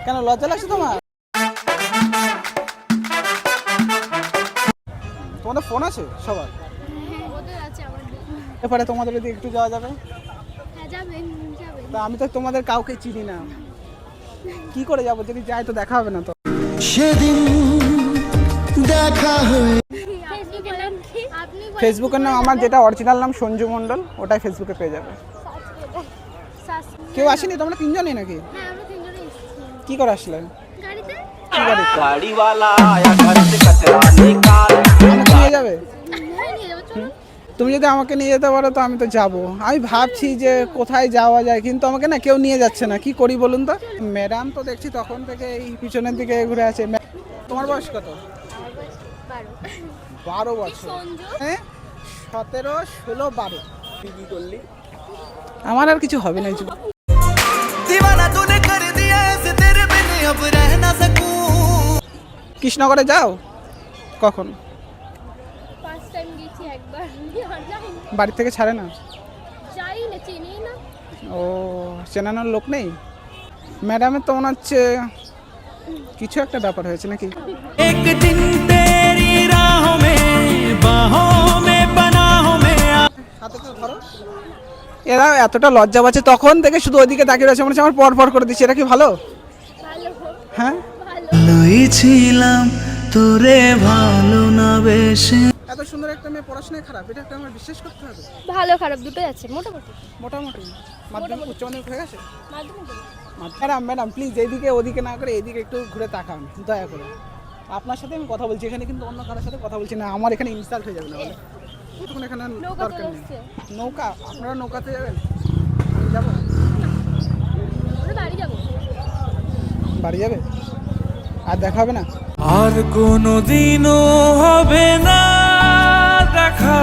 কেন লজ্জা লাগছে তোমার? তোমাদের ফোন আছে সবার? এরপরে তোমাদের যদি একটু যাওয়া যাবে? তা আমি তো তোমাদের কাউকে চিনি না, কি করে যাবো? যদি যাই তো দেখা হবে না তো। সেদিন দেখা হয়ে ফেসবুকের নাম আমার যেটা অরিজিনাল নাম সঞ্জু মণ্ডল, ওটাই ফেসবুকে পেয়ে যাবে। কেউ আসেনি? তোমরা তিনজনই নাকি? কি করে আসলে? আমাকে নিয়ে যাবে? তুমি যদি আমাকে নিয়ে যেতে পারো তো আমি তো যাবো। আমি ভাবছি যে কোথায় যাওয়া যায়, কিন্তু আমাকে না কেউ নিয়ে যাচ্ছে না, কি করি বলুন তো? ম্যাডাম তো দেখছি তখন থেকে এই পিছনের দিকে ঘুরে আছে। তোমার বয়স কত? 12 বছর। হ্যাঁ, 17, 16, 12। কি করলি? আমার আর কিছু হবে না। কৃষ্ণনগরে যাও কখন? বাড়ি থেকে ছাড়ে না? ও, চেনানোর লোক নেই? ম্যাডামের তো মনে হচ্ছে কিছু একটা ব্যাপার হয়েছে নাকি? এরা এতটা লজ্জা পাচ্ছে, তখন থেকে শুধু ওইদিকে তাকিয়ে রয়েছে, মনে হচ্ছে আমার পর পর করে দিচ্ছে। এটা কি ভালো? হ্যাঁ, ছিলাম তোরে ভালো না বেশে। এত সুন্দর একটা মেয়ে পড়াশোনায় খারাপ, এটা একটা আমার বিশ্বাস করতে হবে? ভালো খারাপ দুটোই আছে, মোটামুটি। মাধ্যমিক উচ্চ মাধ্যমিক হয়ে গেছে? ম্যাডাম প্লিজ এইদিকে ওদিকে না করে এইদিকে একটু ঘুরে তাকান দয়া করে। আপনার সাথে আমি কথা বলছি, এখানে কিন্তু অন্য কারোর সাথে কথা বলছি না। আমার এখানে ইনসাল্ট হয়ে যাবে না বলে। এখানে দরকার নেই। নৌকা? আপনারা নৌকাতে যাবেন? আমি যাবো? বাড়ি যাবে? আর দেখা হবে না? আর কোনোদিনও হবে না দেখা।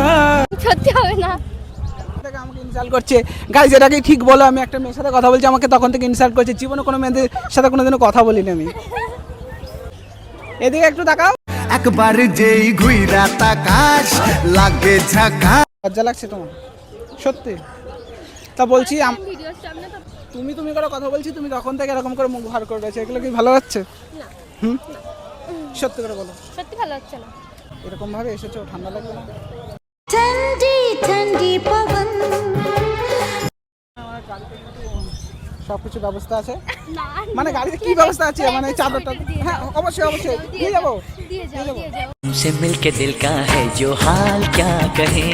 সত্যি হবে না। আমাকে ইনসাল্ট করছে গাইজ, এটা কি ঠিক বলো? আমি একটা মেয়ের সাথে কথা বলছি, আমাকে তখন থেকে ইনসাল্ট করছে। জীবনে কোনো মেয়েদের সাথে কোনোদিনও কথা বলিনি আমি। এদিকে একটু তাকাও। একবার যেই ঘুইরা তাকাস লাগে ঝাকা। লজ্জা লাগছে তোমার সত্যি? তা বলছি তুমি করে কথা বলছি, তুমি তখন থেকে এরকম করে মুখ ভার করে রয়েছে, এগুলো কি ভালো হচ্ছে? হুম, সত্যি করে বলো। সত্যি ভালো হচ্ছে না। এরকম ভাবে এসেছো, ঠান্ডা লাগবে না? ठंडी ठंडी पवन। সবকিছু ব্যবস্থা আছে? মানে গাড়িতে কি ব্যবস্থা আছে? মানে চাদরটা? হ্যাঁ অবশ্যই দিয়ে যাবো। तुमसे मिलके दिल का है जो हाल क्या कहे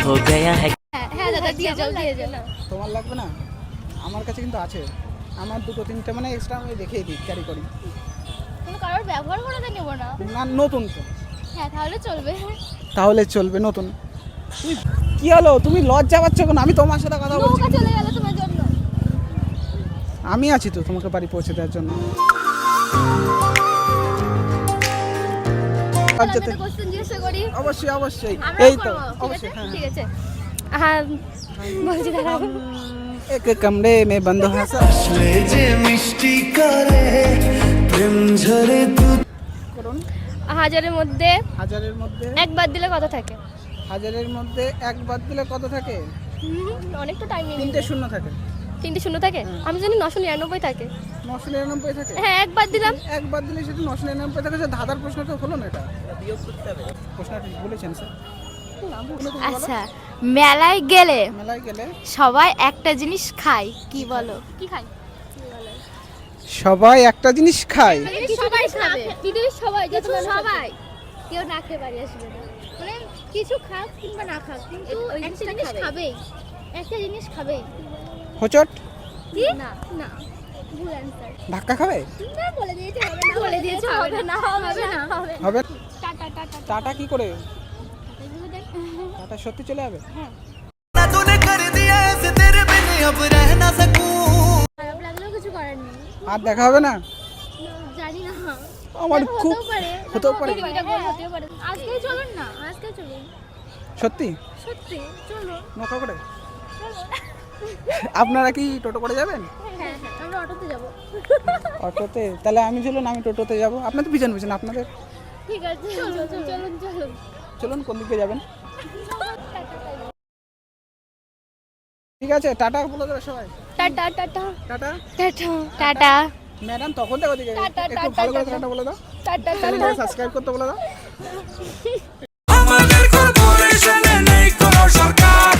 हो गया है। হ্যাঁ দাদা দিয়ে যাও। তোমার লাগবে না? আমার কাছে কিন্তু আছে। আমার 2-3টে মানে এক্সট্রা আমি দেখিয়ে দিই, ক্যারি করি। কোনো কারোর ব্যবহার করে নেব না। না, নতুন তো। হ্যাঁ তাহলে চলবে নতুন। তুমি কি হলো? তুমি লজ্জা পাচ্ছ কেন? আমি তোমার সাথে কথা বলছি। নৌকা চলে গেল তোমার জন্য। আমি আছি তো তোমাকে বাড়ি পৌঁছে দেওয়ার জন্য। কোশ্চেন জিজ্ঞাসা করি? অবশ্যই। এই তো অবশ্যই। ঠিক আছে। হ্যাঁ বলছি দাঁড়াও। এক কমরে মে বন্ধ হাসা যে মিষ্টি করে প্রেম ঝরে দুধ। করুন। হাজারের মধ্যে একবার দিলে কত থাকে? হাজারের মধ্যে একবার দিলে কত থাকে? অনেক তো টাইম নেই। 3টে শূন্য থাকে। 3টে শূন্য থাকে? আমি জানি 999 থাকে। 999 থাকে? হ্যাঁ একবার দিলাম। একবার দিলে সেটা 999 থাকে। যে ধাঁধার প্রশ্নটা হলো না, এটা বিয়োগ করতে হবে। প্রশ্নটা বলেছেন স্যার? আচ্ছা, মেলায় গেলে সবাই একটা জিনিস খায়, কি বলো? কি খাই? সবাই একটা জিনিস খায়। সবাই খাবে। পৃথিবীর সবাই, যত সবাই, কেউ না খেয়ে বাড়ি আসবে না। মানে কিছু খাক কিংবা না খাক, কিন্তু একটা জিনিস খাবেই। একটা জিনিস খাবেই। হোঁচট? কি? না ভুল অ্যানসার। ধাক্কা খাবে? না, বলে দিয়েছে হবে না। বলে দিয়েছে হবে না। হবে। টাটা। টাটা কি করে? টাটা সত্যি চলে যাবে? হ্যাঁ। না তूने कर दिया ऐसे तेरे बिन अब रह ना सकूं। খারাপ লাগলেও কিছু করার নেই। আর দেখা হবে না? জানি না। আমার খুব হতেও পারে। আজকেই চলুন না, আজকে চলুন। সত্যি চলো। নৌকা করে? আপনারা কি টোটো করে যাবেন? হ্যাঁ আমরা অটোতে যাব। অটোতে? তাহলে আমি চলুন, আমি টোটোতে যাব। আপনাদের পিছন আপনাদের। ঠিক আছে চলুন। কোন দিকে যাবেন? ঠিক আছে, টাটা বলে দেবে সবাই। টাটা। টাটা। টাটা। ম্যাডাম তখন থেকে ওদিকে টাটা, একটু টাটা, ভালো করে টাটা। টাটা বলে দাও, টাটা চ্যানেলটাকে সাবস্ক্রাইব করতে বলে দাও। আমাদের কর্পোরেশনে নেই কোনো সরকার,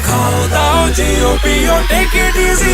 খাও দাও জিও পিও টেক ইট ইজি।